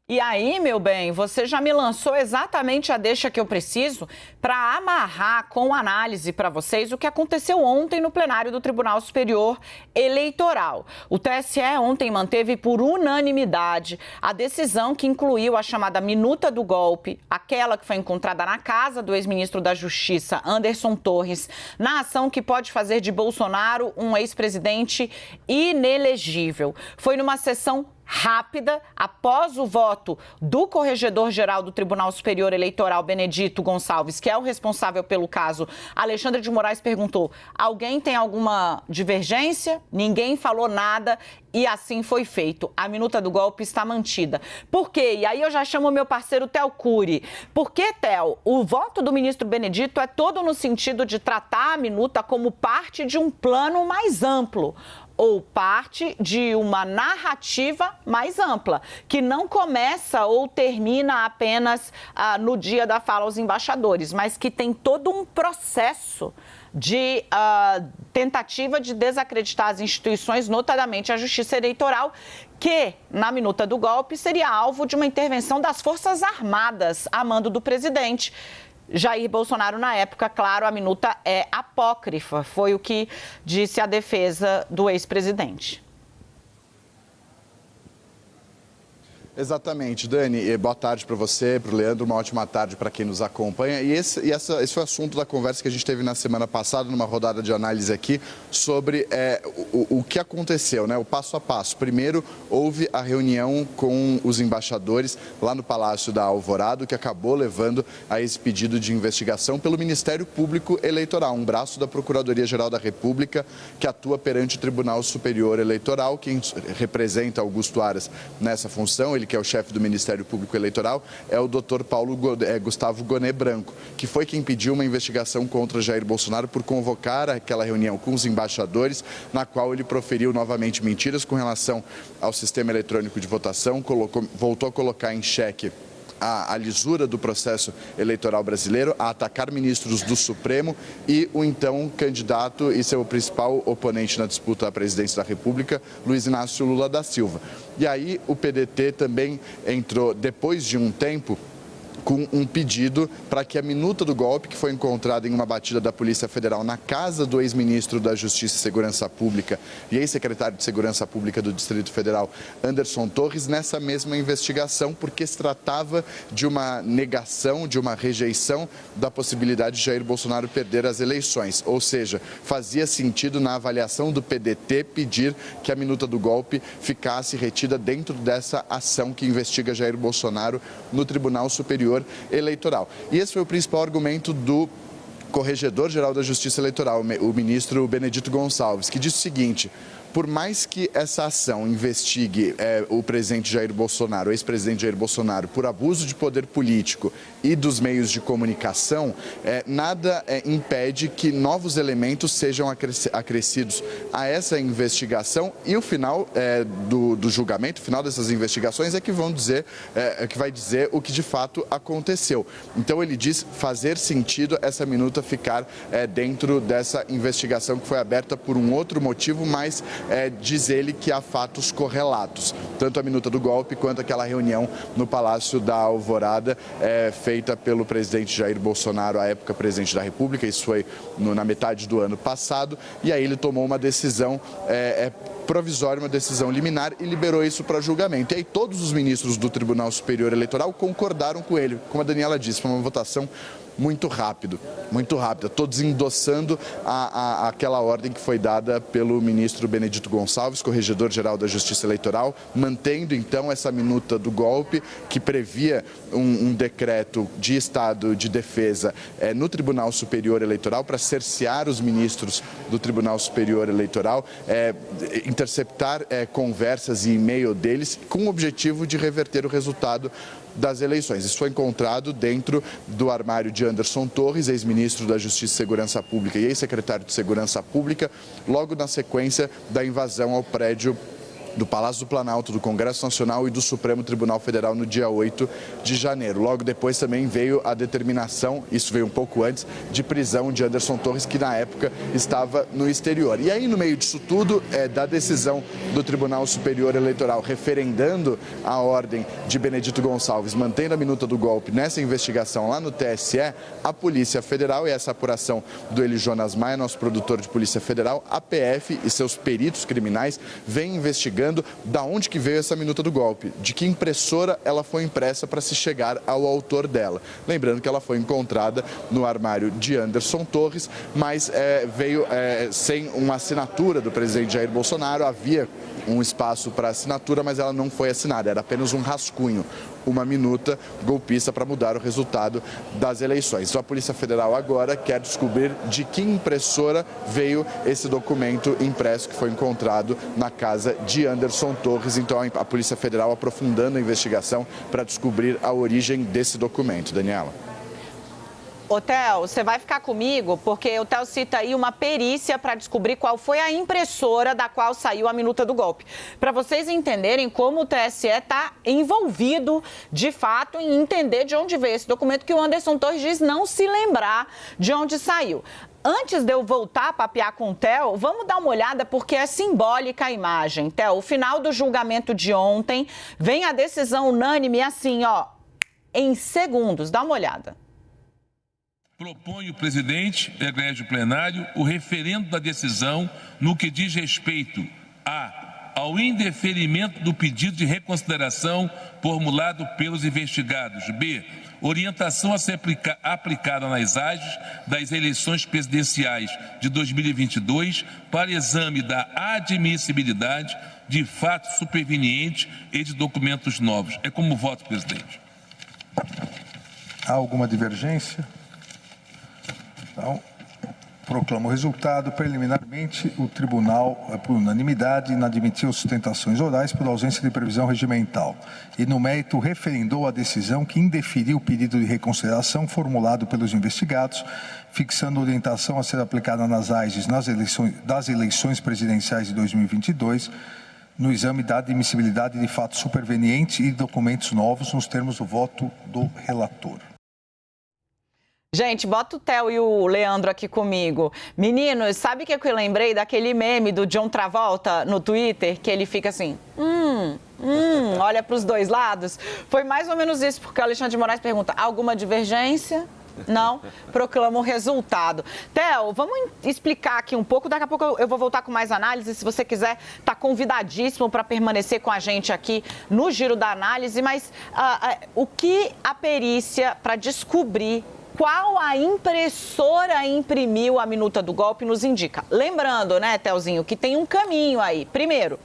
E aí, meu bem, você já me lançou exatamente a deixa que eu preciso para amarrar com análise para vocês o que aconteceu ontem no plenário do Tribunal Superior Eleitoral. O TSE ontem manteve por unanimidade a decisão que incluiu a chamada minuta do golpe, aquela que foi encontrada na casa do ex-ministro da Justiça, Anderson Torres, na ação que pode fazer de Bolsonaro um ex-presidente inelegível. Foi numa sessão rápida, após o voto do Corregedor-Geral do Tribunal Superior Eleitoral, Benedito Gonçalves, que é o responsável pelo caso. Alexandre de Moraes perguntou: alguém tem alguma divergência? Ninguém falou nada e assim foi feito. A minuta do golpe está mantida. Por quê? E aí eu já chamo o meu parceiro Theo Cury. Por que, Theo? O voto do ministro Benedito é todo no sentido de tratar a minuta como parte de um plano mais amplo, ou parte de uma narrativa mais ampla, que não começa ou termina apenas no dia da fala aos embaixadores, mas que tem todo um processo de tentativa de desacreditar as instituições, notadamente a Justiça Eleitoral, que, na minuta do golpe, seria alvo de uma intervenção das Forças Armadas a mando do presidente Jair Bolsonaro. Na época, claro, a minuta é apócrifa, foi o que disse a defesa do ex-presidente. Exatamente, Dani, boa tarde para você, para o Leandro, uma ótima tarde para quem nos acompanha. E esse foi o assunto da conversa que a gente teve na semana passada, numa rodada de análise aqui, sobre o que aconteceu, né? O passo a passo. Primeiro, houve a reunião com os embaixadores lá no Palácio da Alvorada, que acabou levando a esse pedido de investigação pelo Ministério Público Eleitoral, um braço da Procuradoria-Geral da República que atua perante o Tribunal Superior Eleitoral. Quem representa Augusto Aras nessa função, ele que é o chefe do Ministério Público Eleitoral, é o Dr. Gustavo Gonet Branco, que foi quem pediu uma investigação contra Jair Bolsonaro por convocar aquela reunião com os embaixadores, na qual ele proferiu novamente mentiras com relação ao sistema eletrônico de votação, voltou a colocar em xeque a lisura do processo eleitoral brasileiro, a atacar ministros do Supremo e o então candidato e seu principal oponente na disputa à presidência da República, Luiz Inácio Lula da Silva. E aí o PDT também entrou, depois de um tempo, com um pedido para que a minuta do golpe, que foi encontrada em uma batida da Polícia Federal na casa do ex-ministro da Justiça e Segurança Pública e ex-secretário de Segurança Pública do Distrito Federal, Anderson Torres, nessa mesma investigação, porque se tratava de uma negação, de uma rejeição da possibilidade de Jair Bolsonaro perder as eleições. Ou seja, fazia sentido, na avaliação do PDT, pedir que a minuta do golpe ficasse retida dentro dessa ação que investiga Jair Bolsonaro no Tribunal Superior Eleitoral. E esse foi o principal argumento do Corregedor-Geral da Justiça Eleitoral, o ministro Benedito Gonçalves, que disse o seguinte: por mais que essa ação investigue o presidente Jair Bolsonaro, o ex-presidente Jair Bolsonaro, por abuso de poder político e dos meios de comunicação, nada impede que novos elementos sejam acrescidos a essa investigação, e o final do julgamento, o final dessas investigações é que vai dizer o que de fato aconteceu. Então ele diz fazer sentido essa minuta ficar dentro dessa investigação que foi aberta por um outro motivo, mas diz ele que há fatos correlatos, tanto a minuta do golpe quanto aquela reunião no Palácio da Alvorada, feita pelo presidente Jair Bolsonaro, à época presidente da República. Isso foi na metade do ano passado, e aí ele tomou uma decisão provisória, uma decisão liminar, e liberou isso para julgamento. E aí todos os ministros do Tribunal Superior Eleitoral concordaram com ele. Como a Daniela disse, foi uma votação muito rápida, todos endossando aquela ordem que foi dada pelo ministro Benedito Gonçalves, Corregedor-Geral da Justiça Eleitoral, mantendo então essa minuta do golpe, que previa um decreto de estado de defesa no Tribunal Superior Eleitoral para cercear os ministros do Tribunal Superior Eleitoral, interceptar conversas e e-mail deles, com o objetivo de reverter o resultado das eleições. Isso foi encontrado dentro do armário de Anderson Torres, ex-ministro da Justiça e Segurança Pública e ex-secretário de Segurança Pública, logo na sequência da invasão ao prédio do Palácio do Planalto, do Congresso Nacional e do Supremo Tribunal Federal no dia 8 de janeiro. Logo depois também veio a determinação, isso veio um pouco antes, de prisão de Anderson Torres, que na época estava no exterior. E aí, no meio disso tudo, da decisão do Tribunal Superior Eleitoral referendando a ordem de Benedito Gonçalves, mantendo a minuta do golpe nessa investigação lá no TSE, a Polícia Federal, e essa apuração do Eli Jonas Maia, nosso produtor de Polícia Federal, a PF e seus peritos criminais vêm investigando da onde que veio essa minuta do golpe, de que impressora ela foi impressa para se chegar ao autor dela. Lembrando que ela foi encontrada no armário de Anderson Torres, mas veio sem uma assinatura do presidente Jair Bolsonaro. Havia um espaço para assinatura, mas ela não foi assinada, era apenas um rascunho, uma minuta golpista para mudar o resultado das eleições. Então a Polícia Federal agora quer descobrir de que impressora veio esse documento impresso que foi encontrado na casa de Anderson Torres. Então a Polícia Federal aprofundando a investigação para descobrir a origem desse documento. Daniela. Ô, Theo, você vai ficar comigo porque o Theo cita aí uma perícia para descobrir qual foi a impressora da qual saiu a minuta do golpe. Para vocês entenderem como o TSE está envolvido, de fato, em entender de onde veio esse documento que o Anderson Torres diz não se lembrar de onde saiu. Antes de eu voltar a papear com o Theo, vamos dar uma olhada porque é simbólica a imagem. Theo, o final do julgamento de ontem, vem a decisão unânime assim, ó, em segundos. Dá uma olhada. Propõe o presidente, egrégio plenário, o referendo da decisão no que diz respeito ao indeferimento do pedido de reconsideração formulado pelos investigados. B. Orientação a ser aplicada nas AGEs das eleições presidenciais de 2022 para exame da admissibilidade de fatos supervenientes e de documentos novos. É como voto, presidente. Há alguma divergência? Então, proclamo o resultado. Preliminarmente, o tribunal, por unanimidade, inadmitiu sustentações orais por ausência de previsão regimental e, no mérito, referendou a decisão que indeferiu o pedido de reconsideração formulado pelos investigados, fixando orientação a ser aplicada nas AGEs das eleições presidenciais de 2022, no exame da admissibilidade de fatos supervenientes e documentos novos, nos termos do voto do relator. Gente, bota o Theo e o Leandro aqui comigo. Meninos, sabe o que eu lembrei daquele meme do John Travolta no Twitter? Que ele fica assim, olha para os dois lados. Foi mais ou menos isso, porque o Alexandre de Moraes pergunta, alguma divergência? Não, proclama o resultado. Theo, vamos explicar aqui um pouco, daqui a pouco eu vou voltar com mais análise, se você quiser, tá convidadíssimo para permanecer com a gente aqui no Giro da Análise, mas o que a perícia para descobrir qual a impressora imprimiu a minuta do golpe nos indica. Lembrando, né, Telzinho, que tem um caminho aí. Primeiro,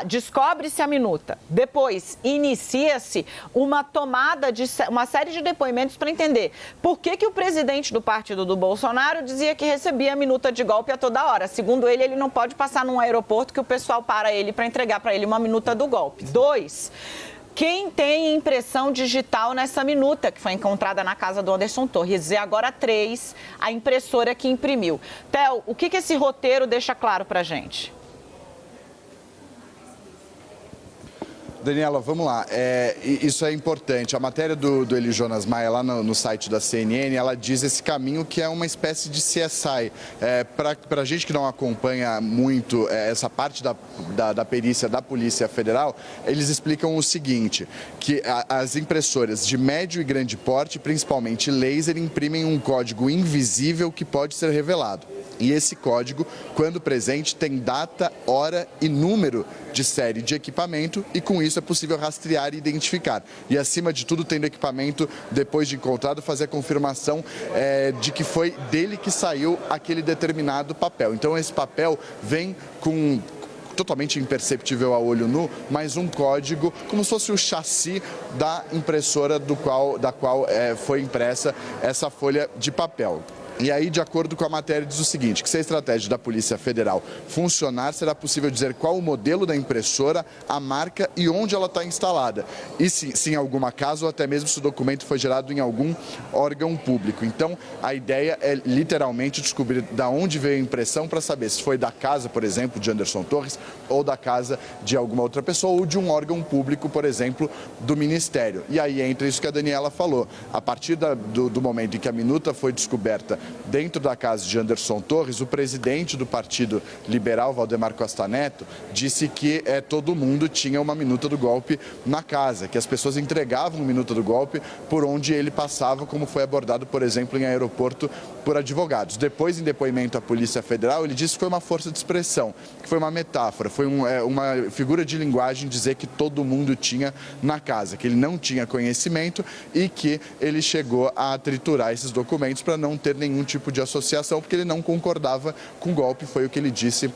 descobre-se a minuta. Depois, inicia-se uma tomada de uma série de depoimentos para entender por que o presidente do partido do Bolsonaro dizia que recebia a minuta de golpe a toda hora. Segundo ele, ele não pode passar num aeroporto que o pessoal para ele para entregar para ele uma minuta do golpe. 2. Quem tem impressão digital nessa minuta que foi encontrada na casa do Anderson Torres? E agora 3, a impressora que imprimiu. Theo, o que esse roteiro deixa claro para a gente? Daniela, vamos lá. Isso é importante. A matéria do Eli Jonas Maia, lá no site da CNN, ela diz esse caminho que é uma espécie de CSI. Para a gente que não acompanha muito essa parte da perícia da Polícia Federal, eles explicam o seguinte, que as impressoras de médio e grande porte, principalmente laser, imprimem um código invisível que pode ser revelado. E esse código, quando presente, tem data, hora e número de série de equipamento e com isso é possível rastrear e identificar. E acima de tudo, tendo equipamento, depois de encontrado, fazer a confirmação de que foi dele que saiu aquele determinado papel. Então esse papel vem com totalmente imperceptível a olho nu, mas um código como se fosse o chassi da impressora da qual foi impressa essa folha de papel. E aí, de acordo com a matéria, diz o seguinte, que se a estratégia da Polícia Federal funcionar, será possível dizer qual o modelo da impressora, a marca e onde ela está instalada. E se em alguma casa ou até mesmo se o documento foi gerado em algum órgão público. Então, a ideia é literalmente descobrir da onde veio a impressão para saber se foi da casa, por exemplo, de Anderson Torres, ou da casa de alguma outra pessoa, ou de um órgão público, por exemplo, do Ministério. E aí entra isso que a Daniela falou. A partir do momento em que a minuta foi descoberta dentro da casa de Anderson Torres, o presidente do Partido Liberal, Valdemar Costa Neto, disse que todo mundo tinha uma minuta do golpe na casa, que as pessoas entregavam a minuta do golpe por onde ele passava, como foi abordado, por exemplo, em aeroporto por advogados. Depois, em depoimento à Polícia Federal, ele disse que foi uma força de expressão, que foi uma metáfora, foi uma figura de linguagem dizer que todo mundo tinha na casa, que ele não tinha conhecimento e que ele chegou a triturar esses documentos para não ter nenhum tipo de associação, porque ele não concordava com o golpe, foi o que ele disse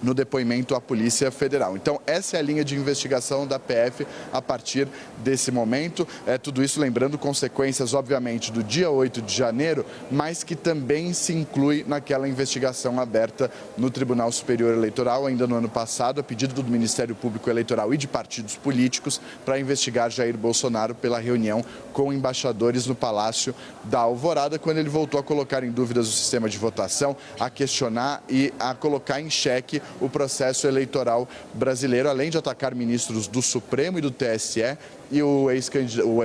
no depoimento à Polícia Federal. Então, essa é a linha de investigação da PF a partir desse momento. Tudo isso lembrando consequências, obviamente, do dia 8 de janeiro, mas que também se inclui naquela investigação aberta no Tribunal Superior Eleitoral, ainda no ano passado, a pedido do Ministério Público Eleitoral e de partidos políticos, para investigar Jair Bolsonaro pela reunião com embaixadores no Palácio da Alvorada, quando ele voltou a colocar em dúvidas o sistema de votação, a questionar e a colocar em xeque o processo eleitoral brasileiro, além de atacar ministros do Supremo e do TSE e o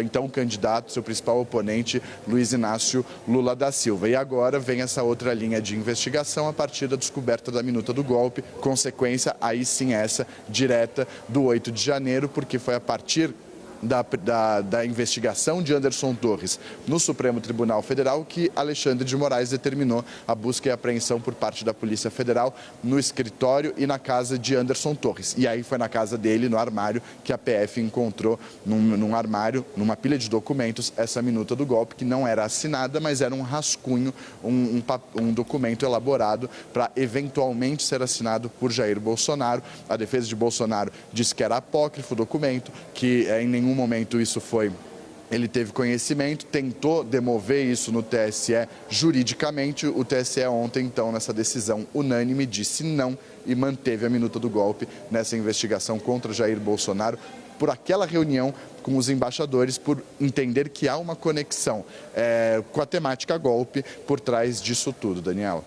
então candidato, seu principal oponente, Luiz Inácio Lula da Silva. E agora vem essa outra linha de investigação a partir da descoberta da minuta do golpe, consequência, aí sim essa, direta do 8 de janeiro, porque foi a partir da investigação de Anderson Torres no Supremo Tribunal Federal que Alexandre de Moraes determinou a busca e apreensão por parte da Polícia Federal no escritório e na casa de Anderson Torres. E aí foi na casa dele, no armário, que a PF encontrou num armário, numa pilha de documentos, essa minuta do golpe, que não era assinada, mas era um rascunho, um documento elaborado para eventualmente ser assinado por Jair Bolsonaro. A defesa de Bolsonaro disse que era apócrifo o documento, que em nenhum momento ele teve conhecimento, tentou demover isso no TSE juridicamente. O TSE ontem, então, nessa decisão unânime, disse não e manteve a minuta do golpe nessa investigação contra Jair Bolsonaro por aquela reunião com os embaixadores, por entender que há uma conexão com a temática golpe por trás disso tudo, Daniela.